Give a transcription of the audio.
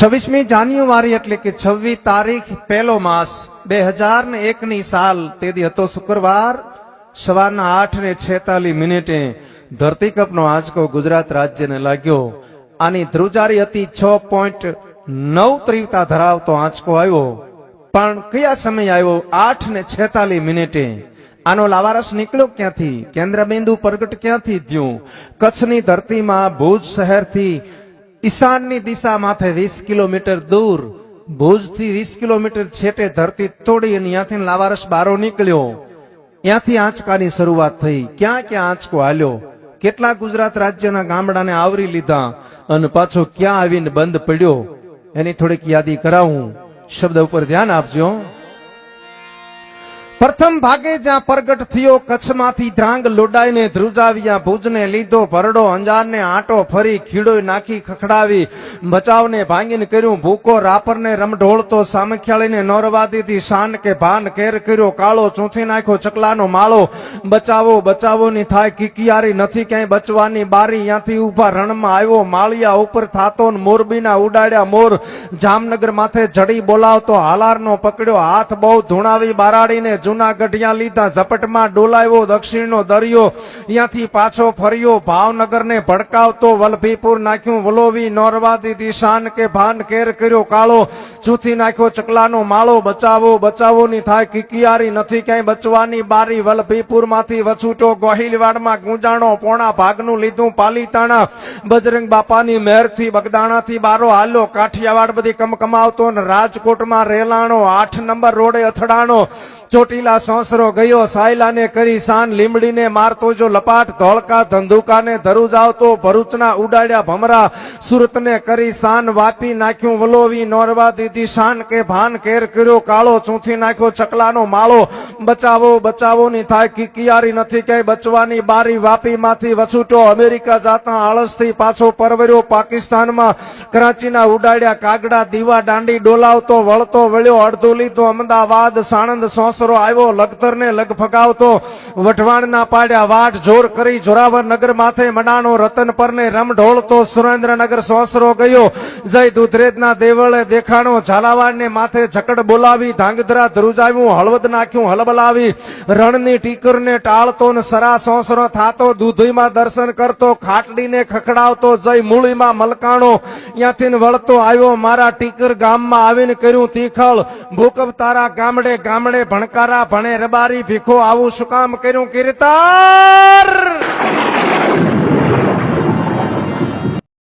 26મી જાન્યુઆરી એટલે કે 26 તારીખ પહેલો માસ 2001ની સાલ તેથી હતો શુક્રવાર સવારના 8:46 ધરતીકંપનો આંચકો ગુજરાત રાજ્યને લાગ્યો। આની ધ્રુજારી હતી 6.9 તીવ્રતા ધરાવતો આંચકો આવ્યો, પણ કયા સમય આવ્યો? 8:46। આનો લાવારસ નીકળ્યો ક્યાંથી? કેન્દ્રબિંદુ પ્રગટ ક્યાંથી થયું? કચ્છની ધરતીમાં ભુજ શહેરથી ઈશાનની દિશા માથે 20 કિલોમીટર દૂર, ભુજથી 20 કિલોમીટર છેટે ધરતી તોડી અને ત્યાંથી લાવારસ બારો નીકળ્યો। ત્યાંથી આંચકાની શરૂઆત થઈ। ક્યાં ક્યાં આંચકો હાલ્યો, કેટલા ગુજરાત રાજ્યના ગામડાને આવરી લીધા અને પાછો ક્યાં આવીને બંધ પડ્યો, એની થોડીક યાદી કરાવું। શબ્દ ઉપર ધ્યાન આપજો। પ્રથમ ભાગે જ્યાં પ્રગટ થયો કચ્છમાંથી ધ્રાંગ લોડાઈને ધ્રુજાવ્યા, ભુજને લીધો ભરડો, અંજારને આંટો ફરી, ખીડોય નાખી ખખડાવી, બચાવને ભાંગીને કર્યું ભૂકો, રાપરને રમઢોળતો, સામખિયાળીને નોરવાદીથી શાન કે ભાન કેર કર્યો, કાળો ચૂંથી નાખ્યો ચકલાનો માળો, બચાવો બચાવોની થાય કિકિયારી, નથી ક્યાંય બચવાની બારી, ત્યાંથી ઉભા રણમાં આવ્યો માળિયા ઉપર થાતો, મોરબીના ઉડાડ્યા મોર, જામનગર માથે જડી બોલાવતો હાલારનો પકડ્યો હાથ, બહુ ધૂણાવી બારાડીને જૂનાગઢિયા લીધા, ઝપટમાં ડોલાવ્યો દક્ષિણનો દરિયો, ત્યાંથી પાછો ફર્યો ભાવનગરને ભડકાવતો, વલભીપુર નાખ્યું વલોવી, નોરવાદી દિશાન કે ભાન કેર કર્યો, કાળો ચૂથી નાખ્યો ચકલાનો માળો, બચાવો બચાવોની થાય કિકિયારી, નથી ક્યાંય બચવાની બારી, વલભીપુર માંથી વછૂટો ગોહિલવાડમાં ગુંજાણો, પોણા ભાગનું લીધું પાલીતાણા, બજરંગ બાપાની મહેરથી બગદાણાથી બારો હાલ્યો, કાઠિયાવાડ બધી કમકમાવતો ને રાજકોટમાં રેલાણો, 8 નંબર રોડે અથડાણો, ચોટીલા સોસરો ગયો, સાયલાને કરી શાન, લીમડીને મારતો જો લપાટ, ધોળકા ધંધુકાને ધરુજાવતો, ભરૂચના ઉડાડ્યા ભમરા, સુરતને કરી શાન, વાપી નાખ્યું વલોવી, નોરવા દીધી શાન કે ભાન કેર કર્યો, કાળો ચૂંથી નાખ્યો ચકલાનો માળો, બચાવો બચાવોની થાય કિકિયારી, નથી ક્યાંય બચવાની બારી, વાપી માંથી વછૂટો અમેરિકા જાતા આળસથી પાછો પરવર્યો, પાકિસ્તાનમાં કરાચીના ઉડાડ્યા કાગડા, દીવા દાંડી ડોલાવતો, વળતો વળ્યો અડધું લીધું અમદાવાદ, સાણંદ સોસરો આવ્યો, લખતરને લગ ફગાવતો, વઢવાણના પાડ્યા વાટ, જોર કરી જોરાવર નગર માથે મડાણો, રતન પરને રમ ઢોળતો, સુરેન્દ્રનગર સોસરો ગયો, જય દુધરેજના દેવળે દેખાણો, ઝાલાવાડને માથે ઝકડ બોલાવી, ધાંગધ્રા ધ્રુજાવ્યું, હળવદ નાખ્યું હલબલાવી, રણની ટીકરને ટાળતો ને સરા સોસરો થાતો, દૂધીમાં દર્શન કરતો, ખાટડીને ખખડાવતો, જય મૂળીમાં મલકાણો, ત્યાંથી વળતો આવ્યો મારા ટીકર ગામમાં આવીને કર્યું તીખળ, ભૂકંપ તારા ગામડે ગામડે ભણકારા ભણે રબારી ભીખો, આવું શું કામ કર્યું કીર્તન?